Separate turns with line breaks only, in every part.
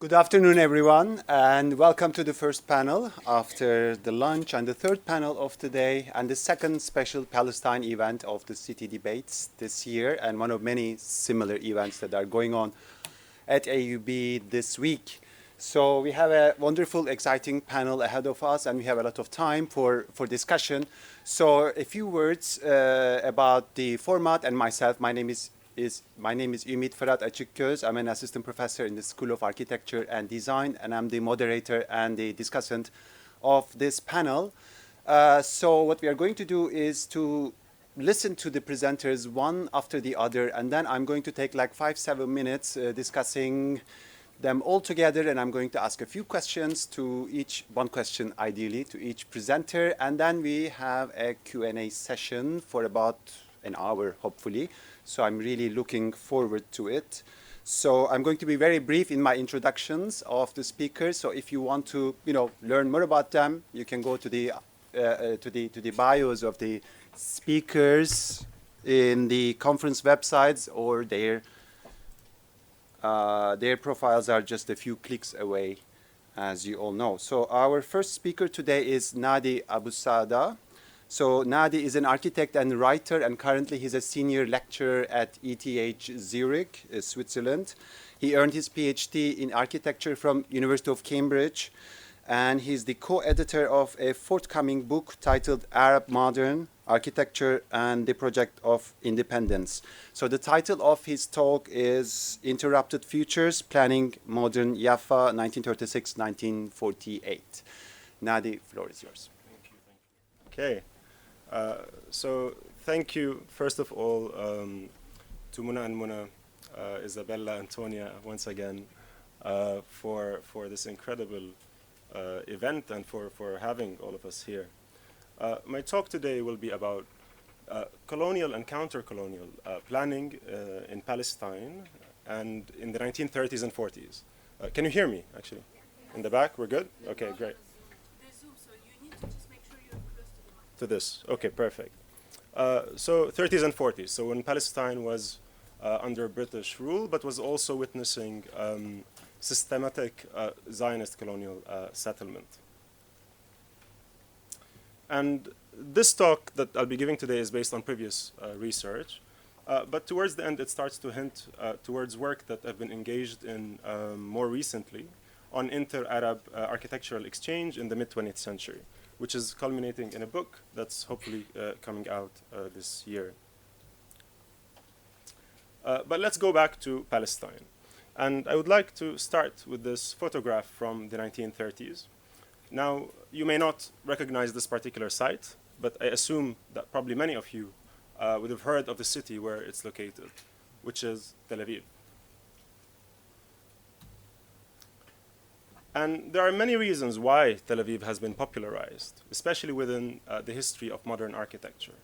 Good afternoon, everyone, and welcome to the first panel after the lunch and the third panel of today and the second special Palestine event of the city debates this year and one of many similar events that are going on at AUB this week. So we have a wonderful, exciting panel ahead of us and we have a lot of time for discussion. So a few words about the format and myself. My name is Ümit Ferhat Açıkgöz. I'm an assistant professor in the School of Architecture and Design, and I'm the moderator and the discussant of this panel. So what we are going to do is to listen to the presenters one after the other, and then I'm going to take like 5-7 minutes discussing them all together, and I'm going to ask a few questions to each, one question ideally, to each presenter, and then we have a Q&A session for about an hour, hopefully. So I'm really looking forward to it. So I'm going to be very brief in my introductions of the speakers. So if you want to, learn more about them, you can go to the bios of the speakers in the conference websites, or their profiles are just a few clicks away, as you all know. So our first speaker today is Nadi Abusaada. So Nadi is an architect and writer, and currently he's a senior lecturer at ETH Zurich, Switzerland. He earned his PhD in architecture from University of Cambridge, and he's the co-editor of a forthcoming book titled Arab Modern Architecture and the Project of Independence. So the title of his talk is Interrupted Futures, Planning Modern Jaffa, 1936-1948. Nadi, floor is yours.
Thank you. Okay. So thank you, first of all, to Muna and Muna, Isabella, Antonia, once again, for this incredible event and for having all of us here. My talk today will be about colonial and counter-colonial planning in Palestine and in the 1930s and 40s. Can you hear me, actually? In the back, we're good? Okay, great. To this. Okay, perfect. So 30s and 40s. So when Palestine was under British rule, but was also witnessing systematic Zionist colonial settlement. And this talk that I'll be giving today is based on previous research, but towards the end it starts to hint towards work that I've been engaged in more recently on inter-Arab architectural exchange in the mid-20th century, which is culminating in a book that's hopefully coming out this year. But let's go back to Palestine. And I would like to start with this photograph from the 1930s. Now, you may not recognize this particular site, but I assume that probably many of you would have heard of the city where it's located, which is Tel Aviv. And there are many reasons why Tel Aviv has been popularized, especially within the history of modern architecture.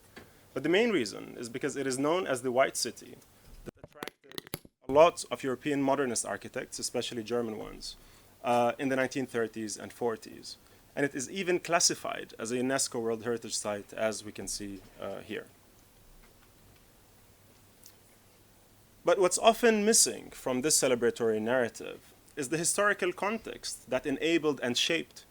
But the main reason is because it is known as the White City that attracted a lot of European modernist architects, especially German ones, in the 1930s and 40s. And it is even classified as a UNESCO World Heritage Site, as we can see here. But what's often missing from this celebratory narrative is the historical context that enabled and shaped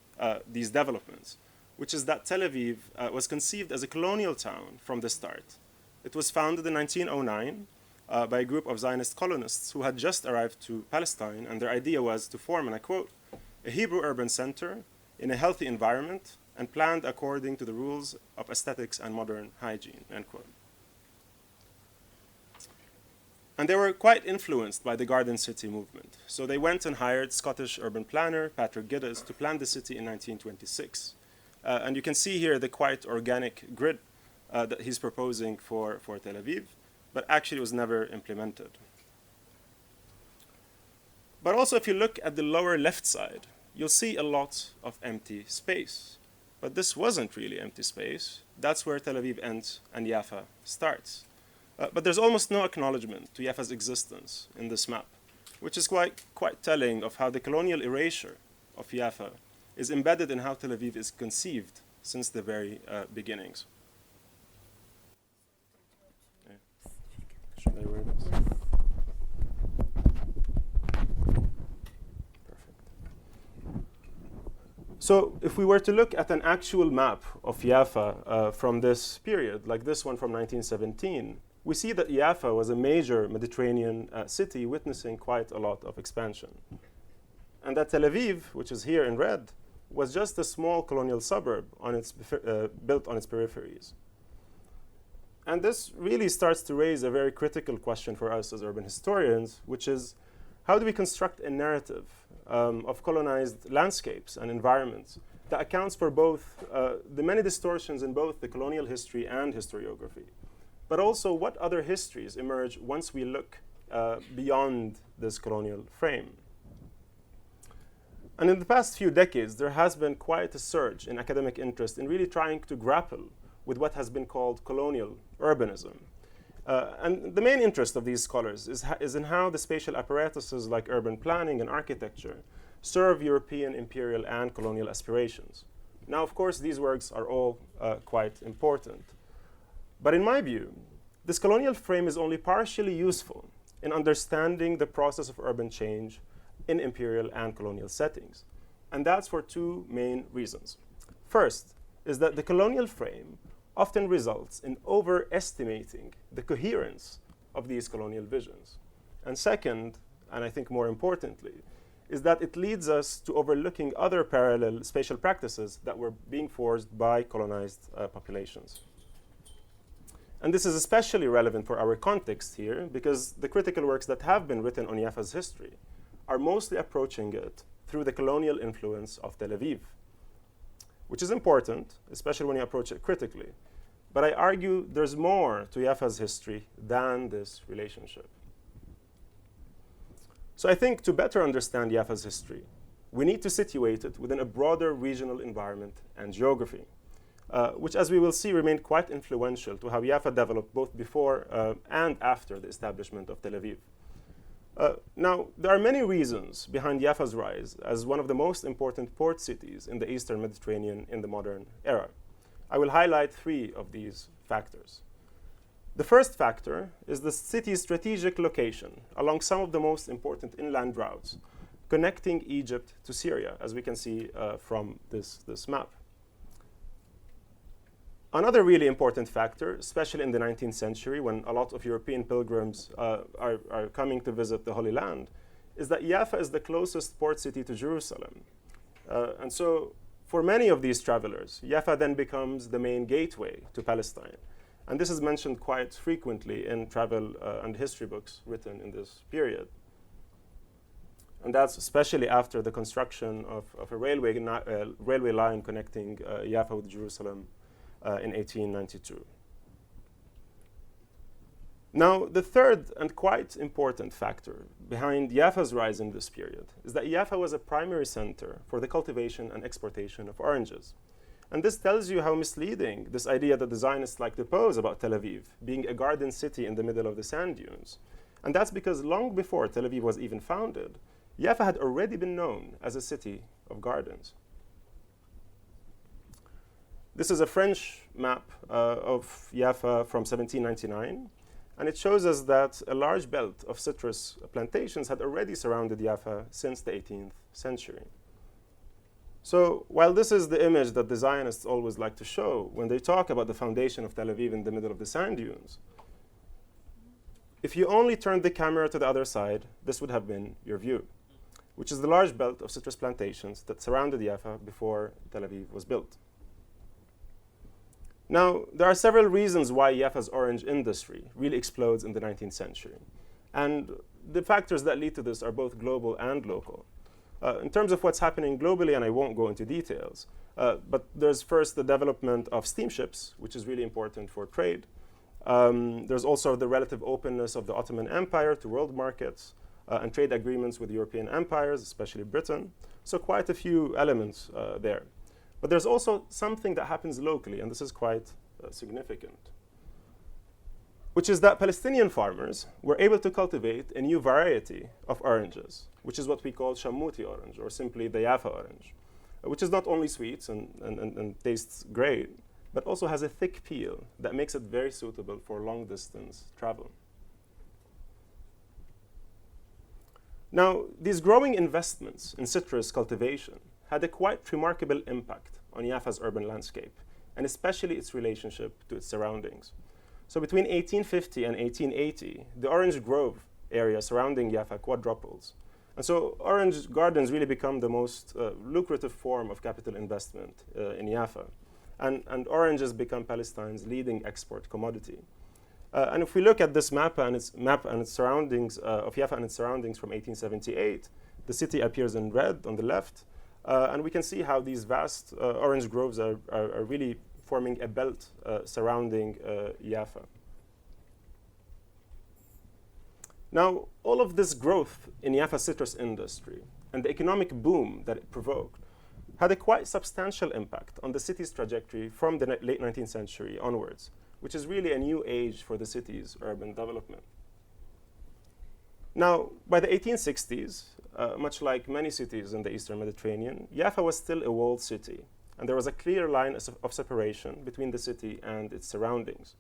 these developments, which is that Tel Aviv was conceived as a colonial town from the start. It was founded in 1909 by a group of Zionist colonists who had just arrived to Palestine, and their idea was to form, and I quote, a Hebrew urban center in a healthy environment and planned according to the rules of aesthetics and modern hygiene, end quote. And they were quite influenced by the Garden City movement. So they went and hired Scottish urban planner Patrick Geddes to plan the city in 1926. And you can see here the quite organic grid that he's proposing for Tel Aviv, but actually was never implemented. But also if you look at the lower left side, you'll see a lot of empty space. But this wasn't really empty space. That's where Tel Aviv ends and Jaffa starts. But there's almost no acknowledgement to Jaffa's existence in this map, which is quite telling of how the colonial erasure of Jaffa is embedded in how Tel Aviv is conceived since the very beginnings. Yeah. Should I wear this? So if we were to look at an actual map of Jaffa from this period, like this one from 1917, we see that Jaffa was a major Mediterranean city witnessing quite a lot of expansion. And that Tel Aviv, which is here in red, was just a small colonial suburb on its built on its peripheries. And this really starts to raise a very critical question for us as urban historians, which is, how do we construct a narrative of colonized landscapes and environments that accounts for both the many distortions in both the colonial history and historiography, but also what other histories emerge once we look beyond this colonial frame? And in the past few decades, there has been quite a surge in academic interest in really trying to grapple with what has been called colonial urbanism. And the main interest of these scholars is in how the spatial apparatuses like urban planning and architecture serve European imperial and colonial aspirations. Now, of course, these works are all quite important. But in my view, this colonial frame is only partially useful in understanding the process of urban change in imperial and colonial settings. And that's for two main reasons. First is that the colonial frame often results in overestimating the coherence of these colonial visions. And second, and I think more importantly, is that it leads us to overlooking other parallel spatial practices that were being forged by colonized populations. And this is especially relevant for our context here, because the critical works that have been written on Jaffa's history are mostly approaching it through the colonial influence of Tel Aviv, which is important, especially when you approach it critically. But I argue there's more to Jaffa's history than this relationship. So I think to better understand Jaffa's history, we need to situate it within a broader regional environment and geography, which, as we will see, remained quite influential to how Jaffa developed both before and after the establishment of Tel Aviv. Now, there are many reasons behind Jaffa's rise as one of the most important port cities in the Eastern Mediterranean in the modern era. I will highlight three of these factors. The first factor is the city's strategic location along some of the most important inland routes connecting Egypt to Syria, as we can see from this map. Another really important factor, especially in the 19th century when a lot of European pilgrims are coming to visit the Holy Land, is that Jaffa is the closest port city to Jerusalem. And so for many of these travelers, Jaffa then becomes the main gateway to Palestine. And this is mentioned quite frequently in travel and history books written in this period. And that's especially after the construction of a railway line connecting Jaffa with Jerusalem in 1892. Now, the third and quite important factor behind Jaffa's rise in this period is that Jaffa was a primary center for the cultivation and exportation of oranges. And this tells you how misleading this idea that the Zionists like to pose about Tel Aviv being a garden city in the middle of the sand dunes. And that's because long before Tel Aviv was even founded, Jaffa had already been known as a city of gardens. This is a French map of Jaffa from 1799, and it shows us that a large belt of citrus plantations had already surrounded Jaffa since the 18th century. So while this is the image that the Zionists always like to show when they talk about the foundation of Tel Aviv in the middle of the sand dunes, if you only turned the camera to the other side, this would have been your view, which is the large belt of citrus plantations that surrounded Jaffa before Tel Aviv was built. Now, there are several reasons why Jaffa's orange industry really explodes in the 19th century. And the factors that lead to this are both global and local. In terms of what's happening globally, and I won't go into details, but there's first the development of steamships, which is really important for trade. There's also the relative openness of the Ottoman Empire to world markets and trade agreements with European empires, especially Britain. So quite a few elements there. But there's also something that happens locally, and this is quite significant, which is that Palestinian farmers were able to cultivate a new variety of oranges, which is what we call Shamuti orange, or simply the Jaffa orange, which is not only sweet and tastes great, but also has a thick peel that makes it very suitable for long-distance travel. Now, these growing investments in citrus cultivation had a quite remarkable impact on Jaffa's urban landscape, and especially its relationship to its surroundings. So between 1850 and 1880, the orange grove area surrounding Jaffa quadruples. And so orange gardens really become the most lucrative form of capital investment in Jaffa. And oranges become Palestine's leading export commodity. And if we look at this map and its surroundings of Jaffa and its surroundings from 1878, the city appears in red on the left. And we can see how these vast orange groves are really forming a belt surrounding Jaffa. Now, all of this growth in Jaffa's citrus industry and the economic boom that it provoked had a quite substantial impact on the city's trajectory from the late 19th century onwards, which is really a new age for the city's urban development. Now, by the 1860s, much like many cities in the Eastern Mediterranean, Jaffa was still a walled city, and there was a clear line of separation between the city and its surroundings.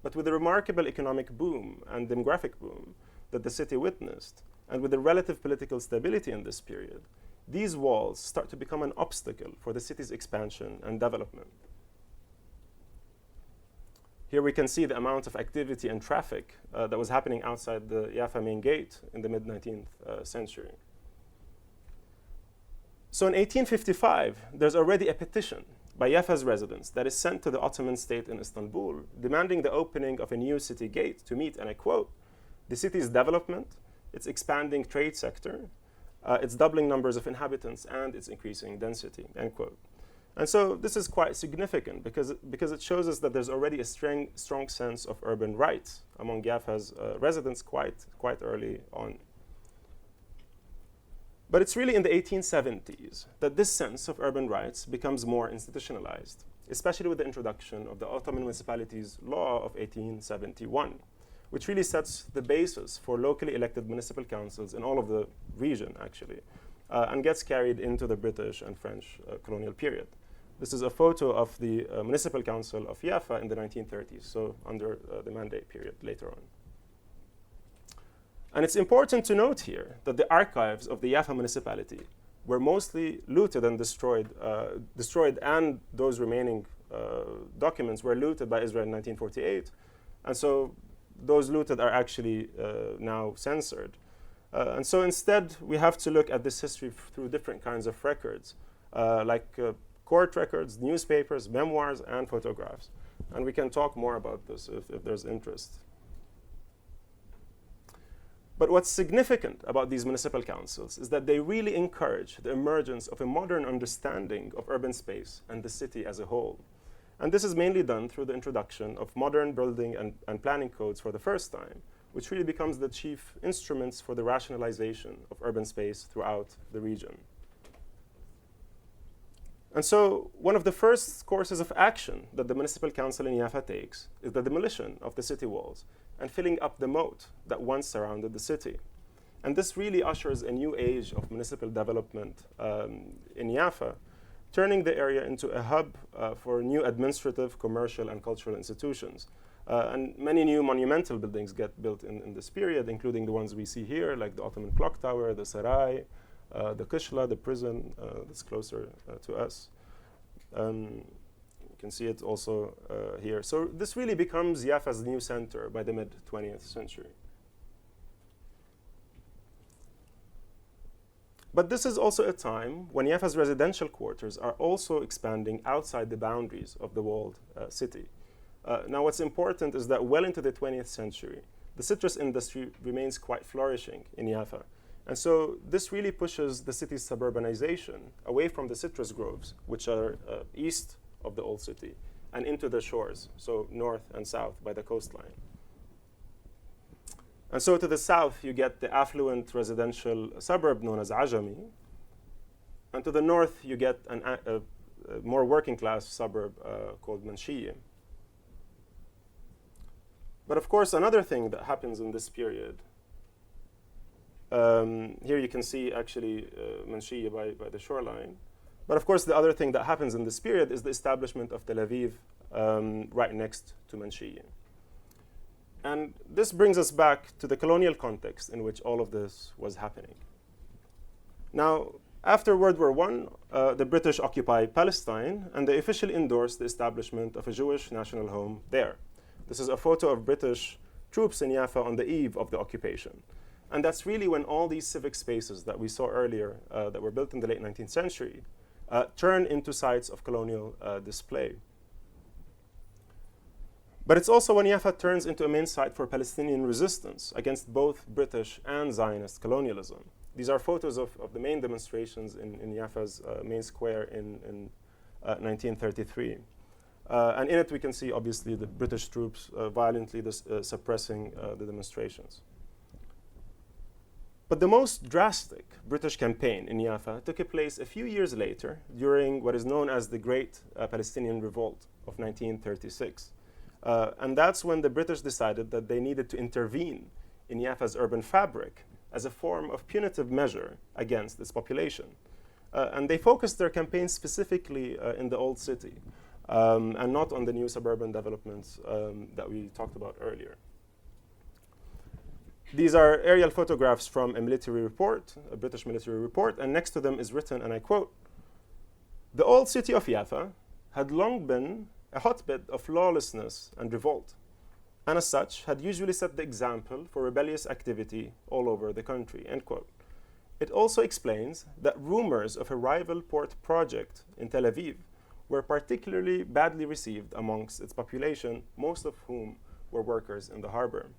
But with the remarkable economic boom and demographic boom that the city witnessed, and with the relative political stability in this period, these walls start to become an obstacle for the city's expansion and development. Here we can see the amount of activity and traffic that was happening outside the Jaffa main gate in the mid-19th century. So in 1855, there's already a petition by Jaffa's residents that is sent to the Ottoman state in Istanbul, demanding the opening of a new city gate to meet, and I quote, the city's development, its expanding trade sector, its doubling numbers of inhabitants, and its increasing density, end quote. And so this is quite significant because it shows us that there's already a strong sense of urban rights among Jaffa's residents quite early on. But it's really in the 1870s that this sense of urban rights becomes more institutionalized, especially with the introduction of the Ottoman Municipalities Law of 1871, which really sets the basis for locally elected municipal councils in all of the region, actually, and gets carried into the British and French colonial period. This is a photo of the Municipal Council of Jaffa in the 1930s, so under the Mandate period later on. And it's important to note here that the archives of the Jaffa municipality were mostly looted and destroyed, and those remaining documents were looted by Israel in 1948. And so those looted are actually now censored. And so instead, we have to look at this history through different kinds of records, like court records, newspapers, memoirs, and photographs. And we can talk more about this if there's interest. But what's significant about these municipal councils is that they really encourage the emergence of a modern understanding of urban space and the city as a whole. And this is mainly done through the introduction of modern building and planning codes for the first time, which really becomes the chief instruments for the rationalization of urban space throughout the region. And so one of the first courses of action that the municipal council in Jaffa takes is the demolition of the city walls and filling up the moat that once surrounded the city. And this really ushers a new age of municipal development in Jaffa, turning the area into a hub for new administrative, commercial, and cultural institutions. And many new monumental buildings get built in this period, including the ones we see here, like the Ottoman Clock Tower, the Sarai, the Kishla, the prison that's closer to us. You can see it also here. So this really becomes Jaffa's new center by the mid-20th century. But this is also a time when Jaffa's residential quarters are also expanding outside the boundaries of the walled city. Now what's important is that well into the 20th century, the citrus industry remains quite flourishing in Jaffa. And so this really pushes the city's suburbanization away from the citrus groves, which are east of the old city, and into the shores, so north and south by the coastline. And so to the south, you get the affluent residential suburb known as Ajami. And to the north, you get a more working class suburb called Manshiya. But of course, another thing that happens in this period, here you can see actually Manshiya by the shoreline. But of course, the other thing that happens in this period is the establishment of Tel Aviv right next to Manshiya. And this brings us back to the colonial context in which all of this was happening. Now, After World War I, the British occupied Palestine, and they officially endorsed the establishment of a Jewish national home there. This is a photo of British troops in Jaffa on the eve of the occupation. And that's really when all these civic spaces that we saw earlier that were built in the late 19th century turn into sites of colonial display. But it's also when Jaffa turns into a main site for Palestinian resistance against both British and Zionist colonialism. These are photos of the main demonstrations in Jaffa's main square in 1933. And in it, we can see, obviously, the British troops violently suppressing the demonstrations. But the most drastic British campaign in Jaffa took place a few years later during what is known as the Great Palestinian Revolt of 1936. And that's when the British decided that they needed to intervene in Jaffa's urban fabric as a form of punitive measure against its population. And they focused their campaign specifically in the old city, and not on the new suburban developments that we talked about earlier. These are aerial photographs from a military report, a British military report, and next to them is written, and I quote, "The old city of Jaffa had long been a hotbed of lawlessness and revolt, and as such had usually set the example for rebellious activity all over the country," end quote. It also explains that rumors of a rival port project in Tel Aviv were particularly badly received amongst its population, most of whom were workers in the harbor.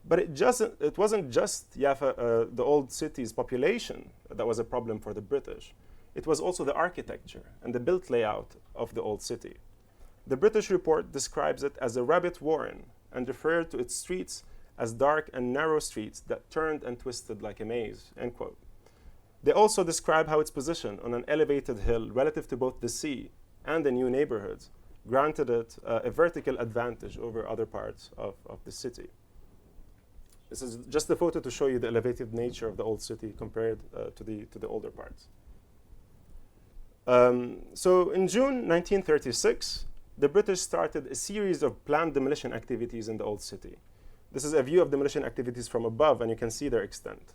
But it wasn't just Jaffa, the old city's population, that was a problem for the British. It was also the architecture and the built layout of the old city. The British report describes it as a rabbit warren and referred to its streets as dark and narrow streets that turned and twisted like a maze, end quote. They also describe how its position on an elevated hill relative to both the sea and the new neighborhoods granted it a vertical advantage over other parts of the city. This is just a photo to show you the elevated nature of the old city compared to the older parts. So in June 1936, the British started a series of planned demolition activities in the old city. This is a view of demolition activities from above, and you can see their extent.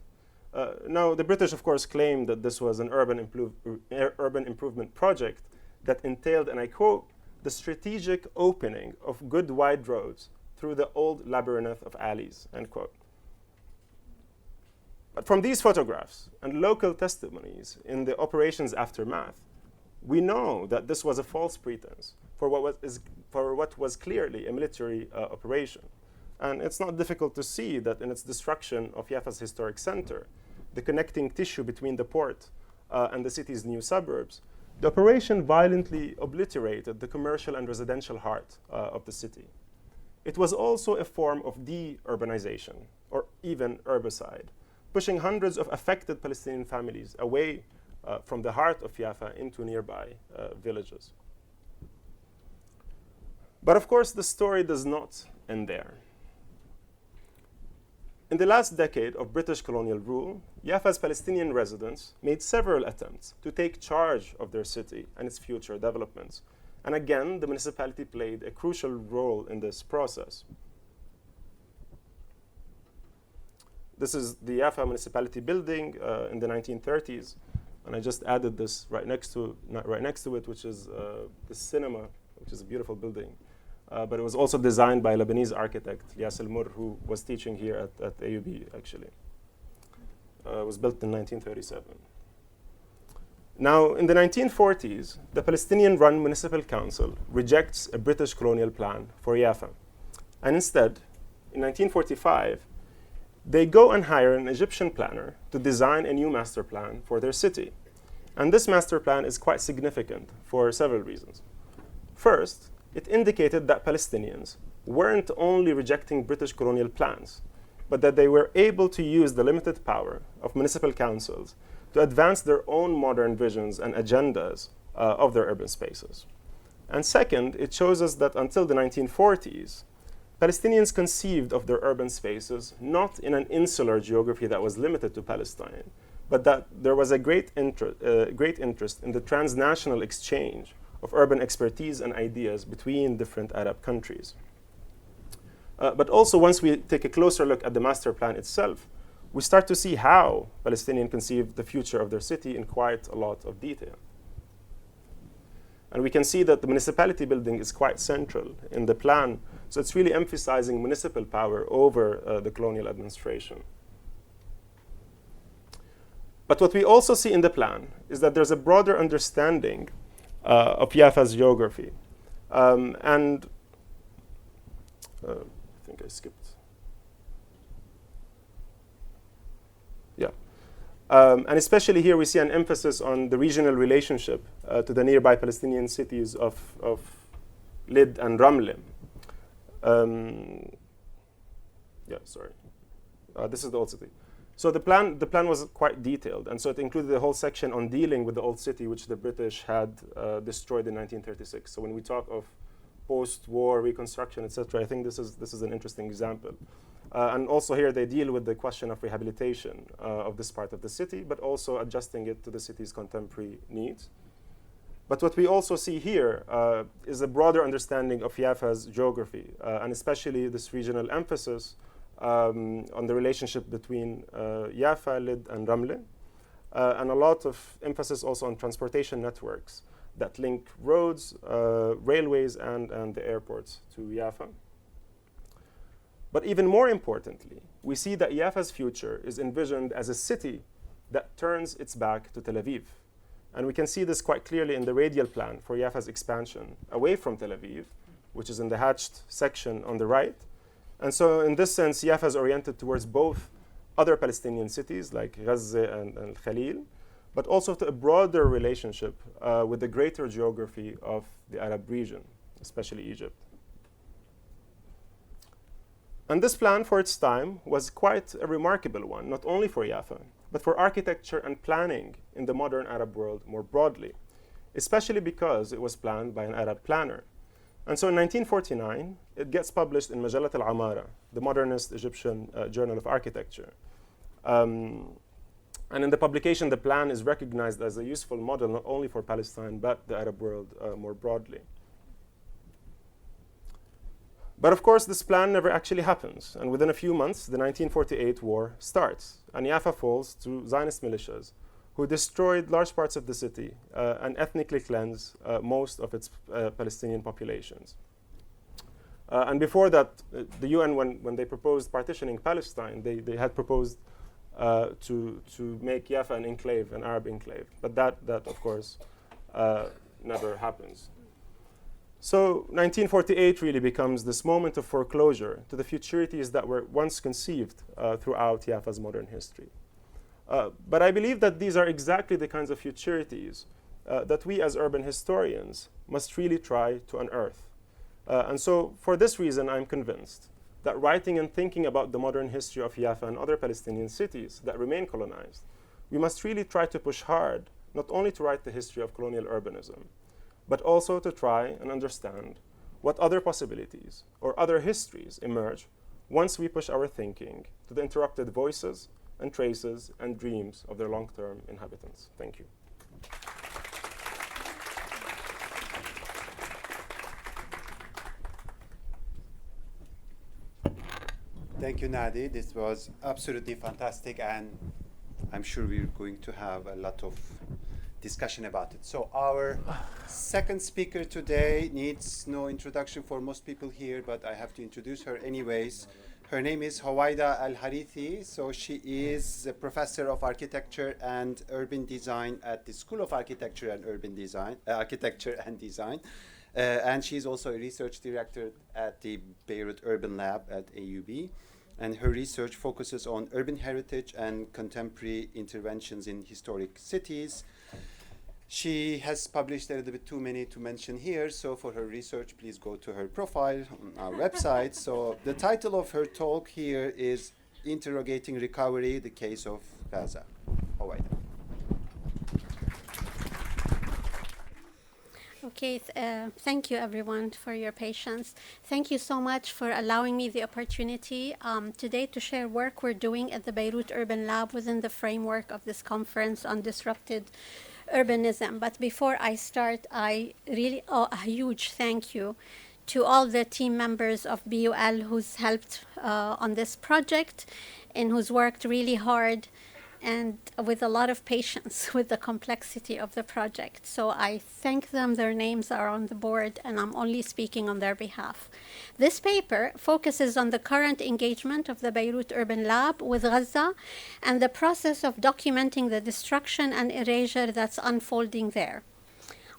Now, the British, of course, claimed that this was an urban improvement project that entailed, and I quote, "the strategic opening of good wide roads through the old labyrinth of alleys," end quote. But from these photographs and local testimonies in the operation's aftermath, we know that this was a false pretense for what was clearly a military operation. And it's not difficult to see that in its destruction of Jaffa's historic center, the connecting tissue between the port and the city's new suburbs, the operation violently obliterated the commercial and residential heart of the city. It was also a form of de-urbanization, or even urbicide, pushing hundreds of affected Palestinian families away from the heart of Jaffa into nearby villages. But of course, the story does not end there. In the last decade of British colonial rule, Jaffa's Palestinian residents made several attempts to take charge of their city and its future developments. And again, the municipality played a crucial role in this process. This is the Jaffa municipality building in the 1930s. And I just added this right next to it, which is the cinema, which is a beautiful building. But it was also designed by a Lebanese architect, Yas al-Mur, who was teaching here at AUB, actually. It was built in 1937. Now, in the 1940s, the Palestinian-run municipal council rejects a British colonial plan for Jaffa. And instead, in 1945, they go and hire an Egyptian planner to design a new master plan for their city. And this master plan is quite significant for several reasons. First, it indicated that Palestinians weren't only rejecting British colonial plans, but that they were able to use the limited power of municipal councils to advance their own modern visions and agendas of their urban spaces. And second, it shows us that until the 1940s, Palestinians conceived of their urban spaces not in an insular geography that was limited to Palestine, but that there was a great interest in the transnational exchange of urban expertise and ideas between different Arab countries. But also, once we take a closer look at the master plan itself, we start to see how Palestinians conceive the future of their city in quite a lot of detail. And we can see that the municipality building is quite central in the plan. So it's really emphasizing municipal power over the colonial administration. But what we also see in the plan is that there's a broader understanding of Yafa's geography. I think I skipped. Yeah. And especially here we see an emphasis on the regional relationship to the nearby Palestinian cities of Lid and Ramle. This is the old city. So the plan was quite detailed, and so it included a whole section on dealing with the old city, which the British had destroyed in 1936. So when we talk of post-war reconstruction, etc., I think this is an interesting example. And also here they deal with the question of rehabilitation of this part of the city, but also adjusting it to the city's contemporary needs. But what we also see here is a broader understanding of Yafa's geography, and especially this regional emphasis on the relationship between Yafa, Lid, and Ramle, and a lot of emphasis also on transportation networks that link roads, railways, and the airports to Yafa. But even more importantly, we see that Yafa's future is envisioned as a city that turns its back to Tel Aviv. And we can see this quite clearly in the radial plan for Yafa's expansion away from Tel Aviv, which is in the hatched section on the right. And so in this sense, Yafa is oriented towards both other Palestinian cities like Gaza and Khalil, but also to a broader relationship with the greater geography of the Arab region, especially Egypt. And this plan for its time was quite a remarkable one, not only for Yafa, but for architecture and planning in the modern Arab world more broadly, especially because it was planned by an Arab planner. And so in 1949, it gets published in Majalat al-Amara, the modernist Egyptian journal of architecture. And in the publication, the plan is recognized as a useful model not only for Palestine, but the Arab world more broadly. But of course, this plan never actually happens. And within a few months, the 1948 war starts. And Yafa falls to Zionist militias who destroyed large parts of the city and ethnically cleansed most of its Palestinian populations. And before that, the UN, when they proposed partitioning Palestine, they had proposed to make Yafa an enclave, an Arab enclave. But that of course, never happens. So 1948 really becomes this moment of foreclosure to the futurities that were once conceived throughout Yafa's modern history. But I believe that these are exactly the kinds of futurities that we as urban historians must really try to unearth. And so for this reason, I'm convinced that writing and thinking about the modern history of Yafa and other Palestinian cities that remain colonized, we must really try to push hard, not only to write the history of colonial urbanism, but also to try and understand what other possibilities or other histories emerge once we push our thinking to the interrupted voices and traces and dreams of their long-term inhabitants. Thank you.
Thank you, Nadi. This was absolutely fantastic, and I'm sure we're going to have a lot of discussion about it. So our second speaker today needs no introduction for most people here, but I have to introduce her anyways. Her name is Howayda Al-Harithy. So she is a professor of architecture and urban design at the School of Architecture and Urban Design, and she's also a research director at the Beirut Urban Lab at AUB. And her research focuses on urban heritage and contemporary interventions in historic cities. She has published a little bit too many to mention here, so for her research, please go to her profile on our website. So the title of her talk here is Interrogating Recovery, the Case of Gaza. Howayda.
Okay, thank you everyone for your patience. Thank you so much for allowing me the opportunity today to share work we're doing at the Beirut Urban Lab within the framework of this conference on disrupted urbanism. But before I start, I really owe a huge thank you to all the team members of BUL who's helped on this project and who's worked really hard and with a lot of patience with the complexity of the project. So I thank them. Their names are on the board, and I'm only speaking on their behalf. This paper focuses on the current engagement of the Beirut Urban Lab with Gaza and the process of documenting the destruction and erasure that's unfolding there.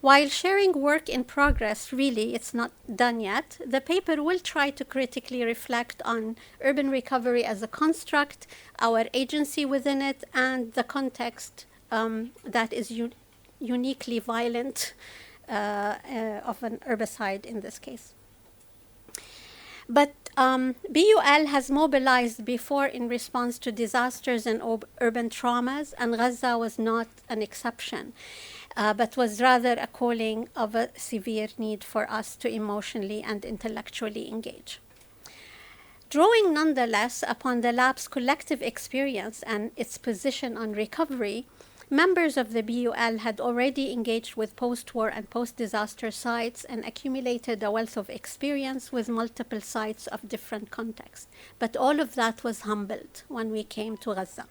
While sharing work in progress, really, it's not done yet, the paper will try to critically reflect on urban recovery as a construct, our agency within it, and the context that is uniquely violent of an herbicide in this case. But BUL has mobilized before in response to disasters and urban traumas, and Gaza was not an exception. But was rather a calling of a severe need for us to emotionally and intellectually engage. Drawing nonetheless upon the lab's collective experience and its position on recovery, members of the BUL had already engaged with post-war and post-disaster sites and accumulated a wealth of experience with multiple sites of different contexts. But all of that was humbled when we came to Gaza.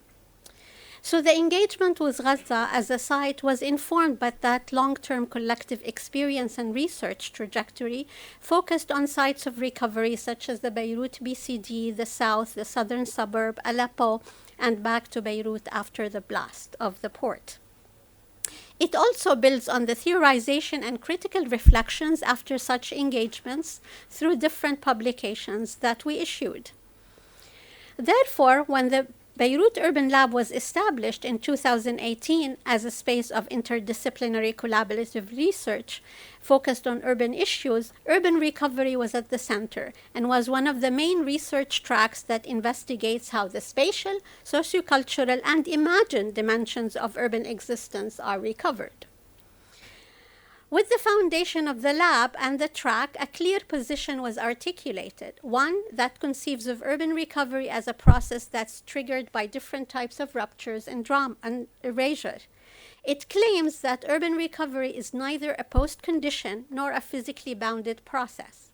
So the engagement with Gaza as a site was informed by that long-term collective experience and research trajectory focused on sites of recovery such as the Beirut BCD, the south, the southern suburb, Aleppo, and back to Beirut after the blast of the port. It also builds on the theorization and critical reflections after such engagements through different publications that we issued. Therefore, when the Beirut Urban Lab was established in 2018 as a space of interdisciplinary collaborative research focused on urban issues. Urban recovery was at the center and was one of the main research tracks that investigates how the spatial, sociocultural, and imagined dimensions of urban existence are recovered. With the foundation of the lab and the track, a clear position was articulated, one that conceives of urban recovery as a process that's triggered by different types of ruptures and drama and erasure. It claims that urban recovery is neither a post-condition nor a physically bounded process.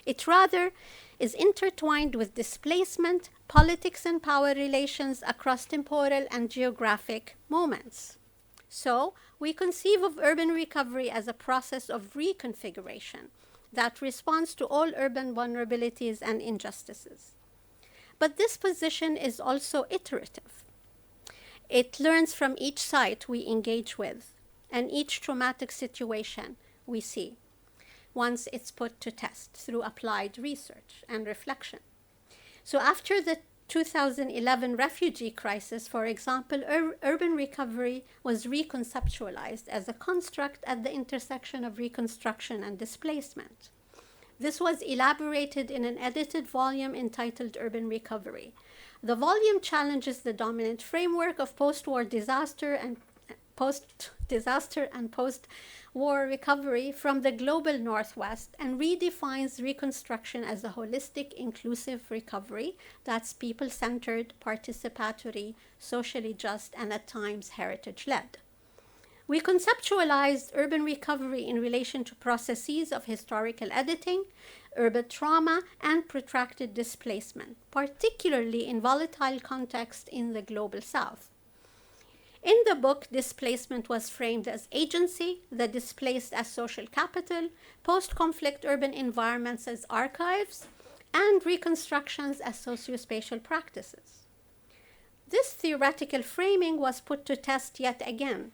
It rather is intertwined with displacement, politics, and power relations across temporal and geographic moments. So, we conceive of urban recovery as a process of reconfiguration that responds to all urban vulnerabilities and injustices. But this position is also iterative. It learns from each site we engage with and each traumatic situation we see once it's put to test through applied research and reflection. So after the 2011 refugee crisis, for example, urban recovery was reconceptualized as a construct at the intersection of reconstruction and displacement. This was elaborated in an edited volume entitled Urban Recovery. The volume challenges the dominant framework of post-war disaster and post-war recovery from the global Northwest and redefines reconstruction as a holistic, inclusive recovery that's people-centered, participatory, socially just, and at times heritage-led. We conceptualized urban recovery in relation to processes of historical editing, urban trauma, and protracted displacement, particularly in volatile contexts in the global South. In the book, displacement was framed as agency, the displaced as social capital, post-conflict urban environments as archives, and reconstructions as socio-spatial practices. This theoretical framing was put to test yet again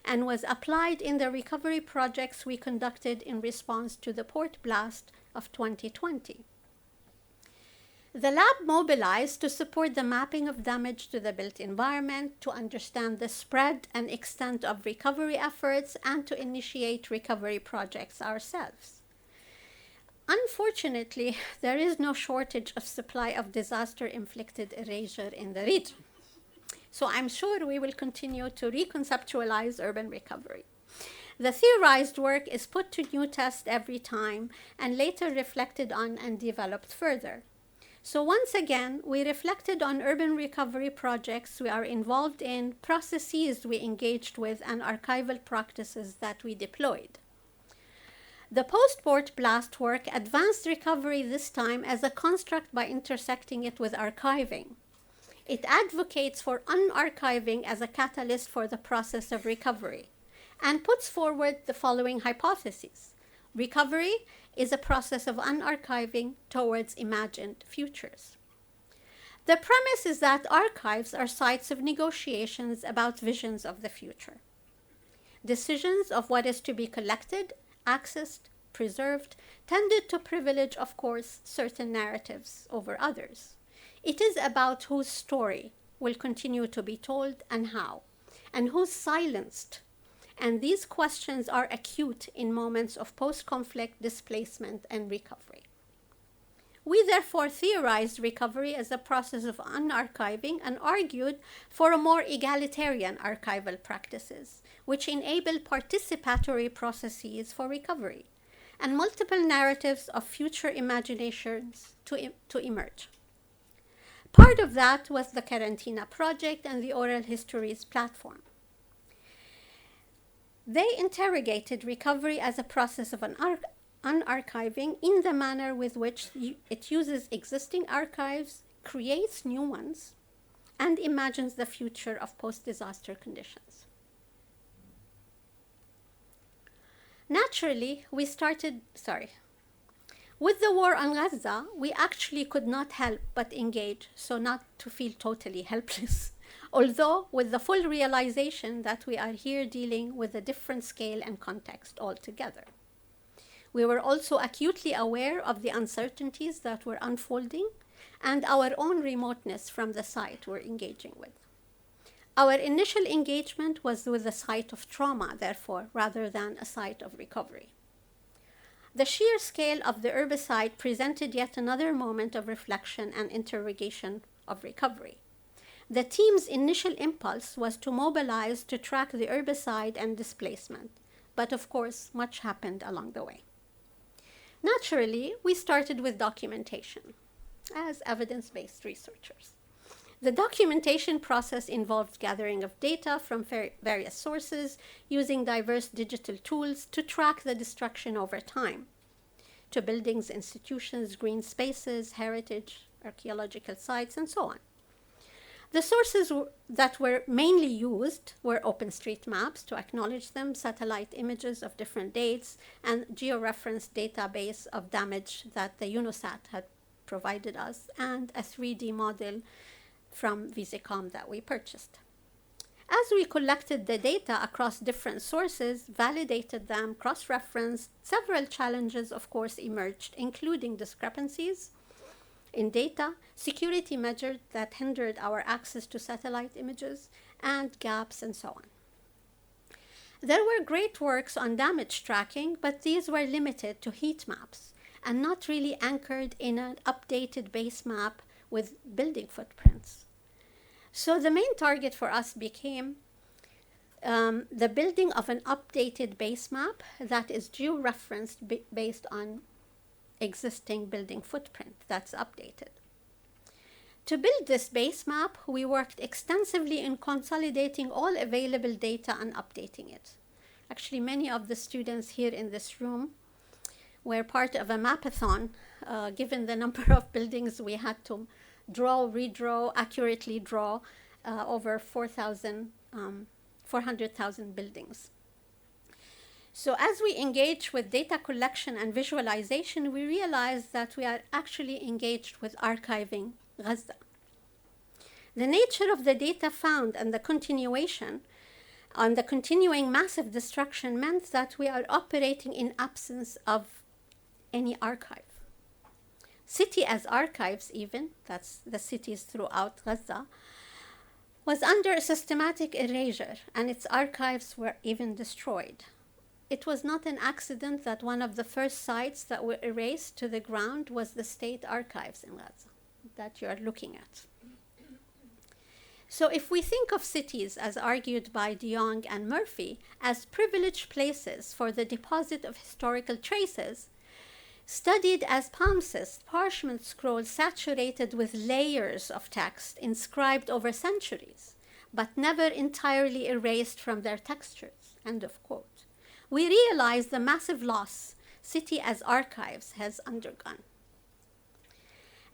and was applied in the recovery projects we conducted in response to the port blast of 2020. The lab mobilized to support the mapping of damage to the built environment, to understand the spread and extent of recovery efforts, and to initiate recovery projects ourselves. Unfortunately, there is no shortage of supply of disaster-inflicted erasure in the region. So I'm sure we will continue to reconceptualize urban recovery. The theorized work is put to new test every time and later reflected on and developed further. So once again, we reflected on urban recovery projects we are involved in, processes we engaged with, and archival practices that we deployed. The post-port blast work advanced recovery this time as a construct by intersecting it with archiving. It advocates for unarchiving as a catalyst for the process of recovery and puts forward the following hypotheses. Recovery is a process of unarchiving towards imagined futures. The premise is that archives are sites of negotiations about visions of the future. Decisions of what is to be collected, accessed, preserved, tended to privilege, of course, certain narratives over others. It is about whose story will continue to be told and how, and who's silenced. And these questions are acute in moments of post-conflict displacement and recovery. We therefore theorized recovery as a process of unarchiving and argued for a more egalitarian archival practices, which enable participatory processes for recovery and multiple narratives of future imaginations to emerge. Part of that was the Quarantina project and the Oral Histories platform. They interrogated recovery as a process of unarchiving in the manner with which it uses existing archives, creates new ones, and imagines the future of post-disaster conditions. Naturally, with the war on Gaza, we actually could not help but engage, so not to feel totally helpless, although with the full realization that we are here dealing with a different scale and context altogether. We were also acutely aware of the uncertainties that were unfolding and our own remoteness from the site we're engaging with. Our initial engagement was with a site of trauma, therefore, rather than a site of recovery. The sheer scale of the herbicide presented yet another moment of reflection and interrogation of recovery. The team's initial impulse was to mobilize to track the herbicide and displacement, but of course, much happened along the way. Naturally, we started with documentation as evidence-based researchers. The documentation process involved gathering of data from various sources using diverse digital tools to track the destruction over time to buildings, institutions, green spaces, heritage, archaeological sites, and so on. The sources that were mainly used were OpenStreetMaps, to acknowledge them, satellite images of different dates, and georeferenced database of damage that the UNOSAT had provided us, and a 3D model from Visicom that we purchased. As we collected the data across different sources, validated them, cross-referenced, several challenges, of course, emerged, including discrepancies in data, security measures that hindered our access to satellite images, and gaps, and so on. There were great works on damage tracking, but these were limited to heat maps and not really anchored in an updated base map with building footprints. So the main target for us became the building of an updated base map that is georeferenced based on existing building footprint that's updated. To build this base map, we worked extensively in consolidating all available data and updating it. Actually, many of the students here in this room were part of a mapathon. Given the number of buildings we had to draw, redraw, accurately draw over 400,000 buildings. So as we engage with data collection and visualization, we realized that we are actually engaged with archiving Gaza. The nature of the data found and the continuing massive destruction meant that we are operating in absence of any archive. City as archives even, that's the cities throughout Gaza, was under a systematic erasure, and its archives were even destroyed. It was not an accident that one of the first sites that were erased to the ground was the state archives in Gaza that you are looking at. So if we think of cities, as argued by de Jong and Murphy, as privileged places for the deposit of historical traces, studied as palimpsest, parchment scrolls saturated with layers of text inscribed over centuries, but never entirely erased from their textures, end of quote. We realize the massive loss city as archives has undergone,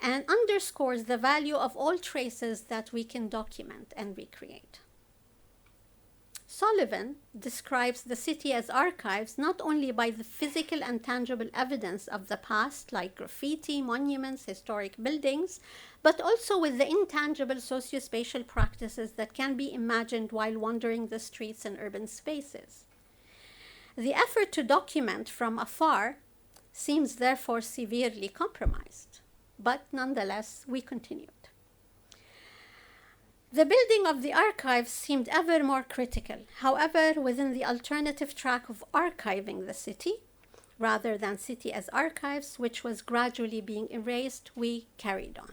and underscores the value of all traces that we can document and recreate. Sullivan describes the city as archives not only by the physical and tangible evidence of the past, like graffiti, monuments, historic buildings, but also with the intangible socio-spatial practices that can be imagined while wandering the streets and urban spaces. The effort to document from afar seems therefore severely compromised, but nonetheless, we continued. The building of the archives seemed ever more critical. However, within the alternative track of archiving the city, rather than city as archives, which was gradually being erased, we carried on.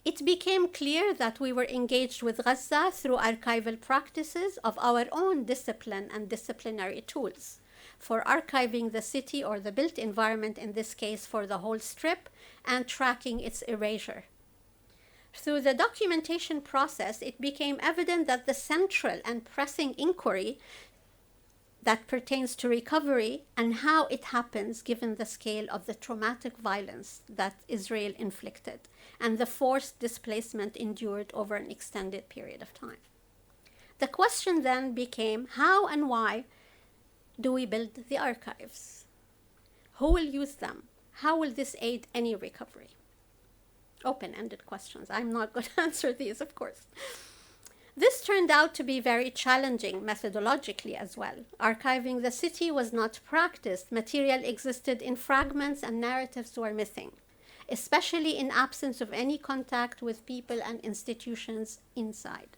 It became clear that we were engaged with Gaza through archival practices of our own discipline and disciplinary tools for archiving the city or the built environment, in this case for the whole strip, and tracking its erasure. Through the documentation process, it became evident that the central and pressing inquiry that pertains to recovery and how it happens given the scale of the traumatic violence that Israel inflicted and the forced displacement endured over an extended period of time. The question then became, how and why do we build the archives? Who will use them? How will this aid any recovery? Open-ended questions. I'm not going to answer these, of course. This turned out to be very challenging methodologically as well. Archiving the city was not practiced. Material existed in fragments and narratives were missing, especially in absence of any contact with people and institutions inside.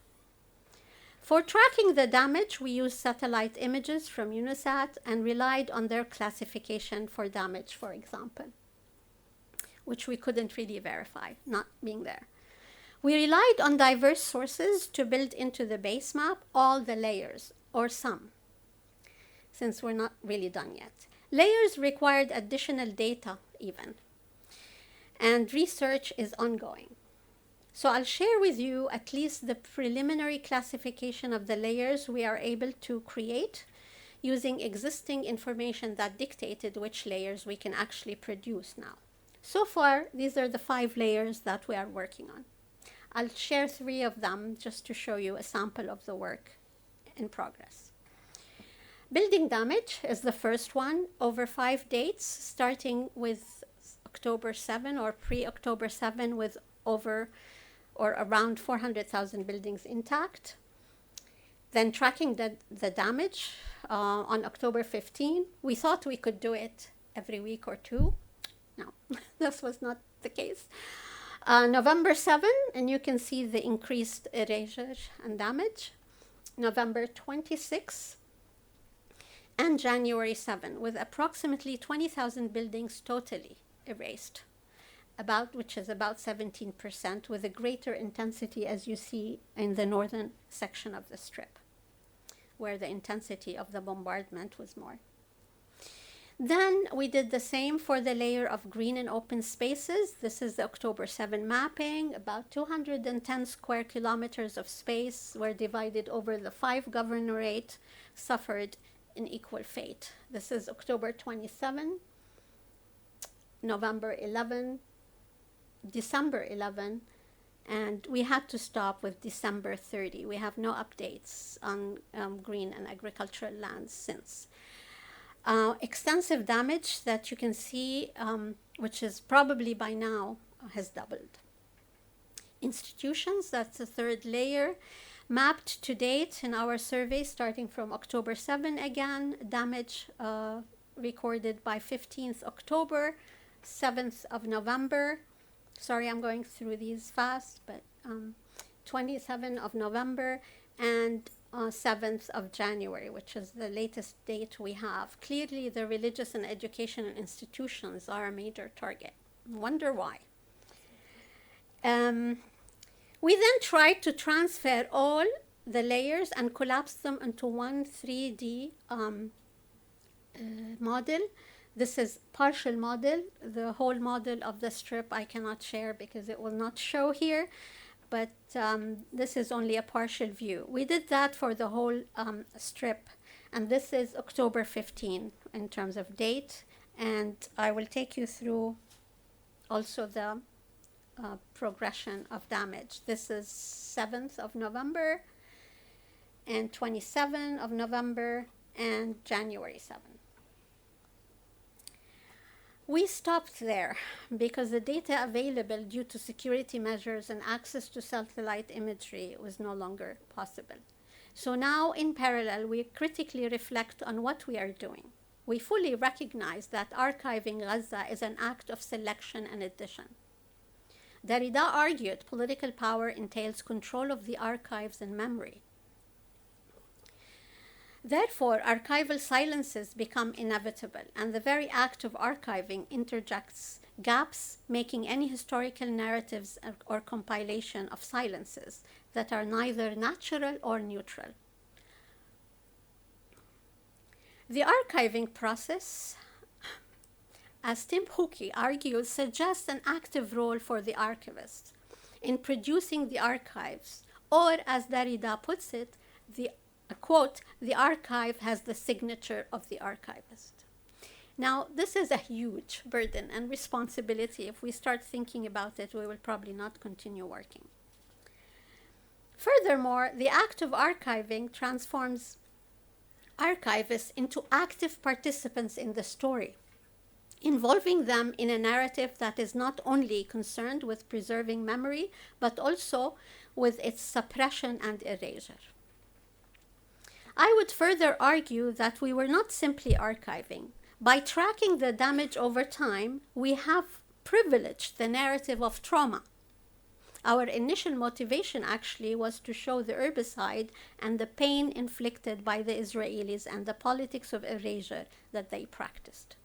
For tracking the damage, we used satellite images from UNISAT and relied on their classification for damage, for example, which we couldn't really verify, not being there. We relied on diverse sources to build into the base map all the layers, or some, since we're not really done yet. Layers required additional data even, and research is ongoing. So I'll share with you at least the preliminary classification of the layers we are able to create using existing information that dictated which layers we can actually produce now. So far, these are the 5 layers that we are working on. I'll share 3 of them just to show you a sample of the work in progress. Building damage is the first one, over 5 dates, starting with October 7 or pre-October 7 with over or around 400,000 buildings intact. Then tracking the damage on October 15. We thought we could do it every week or 2. No, this was not the case. November 7, and you can see the increased erasure and damage. November 26 and January 7, with approximately 20,000 buildings totally erased, which is about 17%, with a greater intensity as you see in the northern section of the strip, where the intensity of the bombardment was more. Then we did the same for the layer of green and open spaces. This is the October 7 mapping. About 210 square kilometers of space were divided over the 5 governorate, suffered an equal fate. This is October 27, November 11, December 11, and we had to stop with December 30. We have no updates on green and agricultural lands since. Extensive damage that you can see, which is probably by now has doubled. Institutions, that's the 3rd layer, mapped to date in our survey starting from October 7 again, damage recorded by 15th October, 7th of November. Sorry, I'm going through these fast, but 27th of November and 7th of January, which is the latest date we have. Clearly, the religious and educational institutions are a major target. Wonder why. We then tried to transfer all the layers and collapse them into one 3D model. This is partial model. The whole model of the strip I cannot share because it will not show here. But this is only a partial view. We did that for the whole strip, and this is October 15, in terms of date, and I will take you through also the progression of damage. This is 7th of November and 27th of November and January 7th. We stopped there because the data available due to security measures and access to satellite imagery was no longer possible. So now, in parallel, we critically reflect on what we are doing. We fully recognize that archiving Gaza is an act of selection and addition. Derrida argued political power entails control of the archives and memory. Therefore, archival silences become inevitable, and the very act of archiving interjects gaps, making any historical narratives or compilation of silences that are neither natural or neutral. The archiving process, as Tim Hookey argues, suggests an active role for the archivist in producing the archives, or as Derrida puts it, quote, the archive has the signature of the archivist. Now, this is a huge burden and responsibility. If we start thinking about it, we will probably not continue working. Furthermore, the act of archiving transforms archivists into active participants in the story, involving them in a narrative that is not only concerned with preserving memory, but also with its suppression and erasure. I would further argue that we were not simply archiving. By tracking the damage over time, we have privileged the narrative of trauma. Our initial motivation actually was to show the herbicide and the pain inflicted by the Israelis and the politics of erasure that they practiced.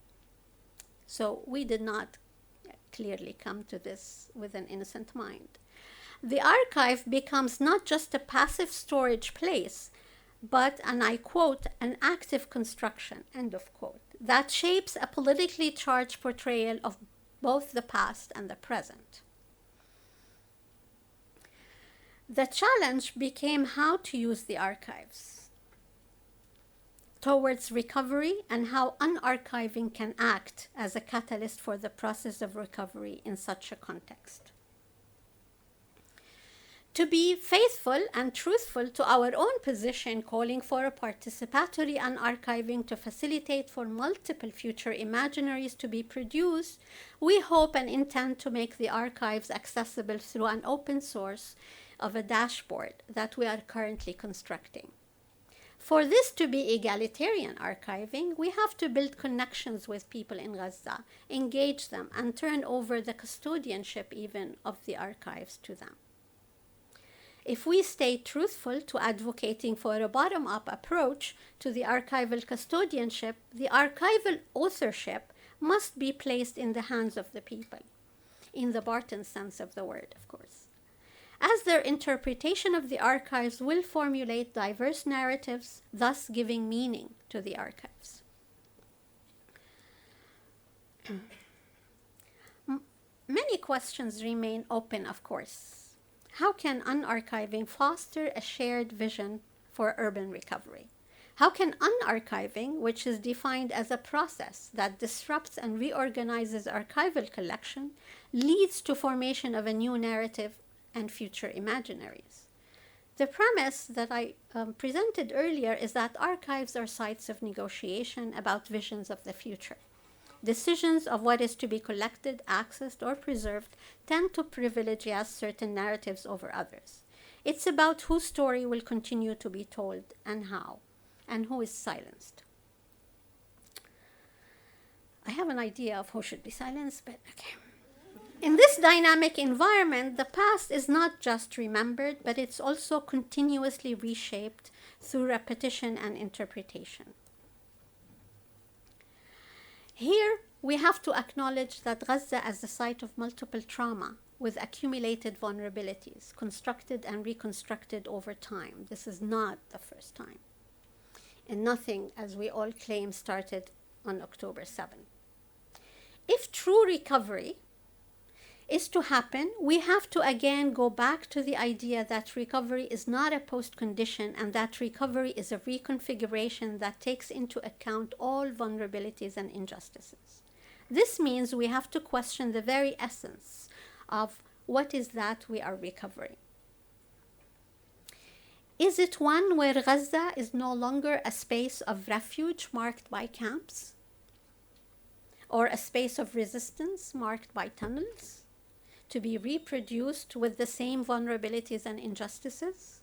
So we did not clearly come to this with an innocent mind. The archive becomes not just a passive storage place, but, and I quote, an active construction, end of quote, that shapes a politically charged portrayal of both the past and the present. The challenge became how to use the archives towards recovery and how unarchiving can act as a catalyst for the process of recovery in such a context. To be faithful and truthful to our own position, calling for a participatory unarchiving to facilitate for multiple future imaginaries to be produced, we hope and intend to make the archives accessible through an open source of a dashboard that we are currently constructing. For this to be egalitarian archiving, we have to build connections with people in Gaza, engage them, and turn over the custodianship even of the archives to them. If we stay truthful to advocating for a bottom-up approach to the archival custodianship, the archival authorship must be placed in the hands of the people, in the Barton sense of the word, of course, as their interpretation of the archives will formulate diverse narratives, thus giving meaning to the archives. Many questions remain open, of course. How can unarchiving foster a shared vision for urban recovery? How can unarchiving, which is defined as a process that disrupts and reorganizes archival collection, leads to formation of a new narrative and future imaginaries? The premise that I presented earlier is that archives are sites of negotiation about visions of the future. Decisions of what is to be collected, accessed, or preserved tend to privilege certain narratives over others. It's about whose story will continue to be told and how, and who is silenced. I have an idea of who should be silenced, but okay. In this dynamic environment, the past is not just remembered, but it's also continuously reshaped through repetition and interpretation. Here, we have to acknowledge that Gaza as the site of multiple trauma with accumulated vulnerabilities, constructed and reconstructed over time. This is not the first time. And nothing, as we all claim, started on October 7. If true recovery is to happen, we have to again go back to the idea that recovery is not a post-condition and that recovery is a reconfiguration that takes into account all vulnerabilities and injustices. This means we have to question the very essence of what is that we are recovering. Is it one where Gaza is no longer a space of refuge marked by camps? Or a space of resistance marked by tunnels, to be reproduced with the same vulnerabilities and injustices?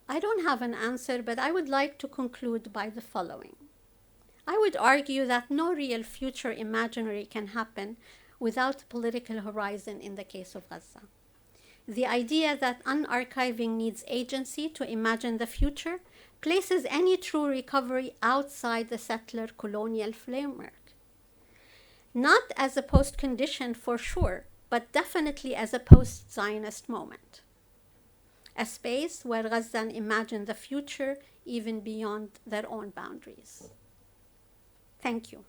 I don't have an answer, but I would like to conclude by the following. I would argue that no real future imaginary can happen without a political horizon in the case of Gaza. The idea that unarchiving needs agency to imagine the future places any true recovery outside the settler colonial framework. Not as a post-condition for sure, but definitely as a post-Zionist moment. A space where Gazan imagine the future even beyond their own boundaries. Thank you.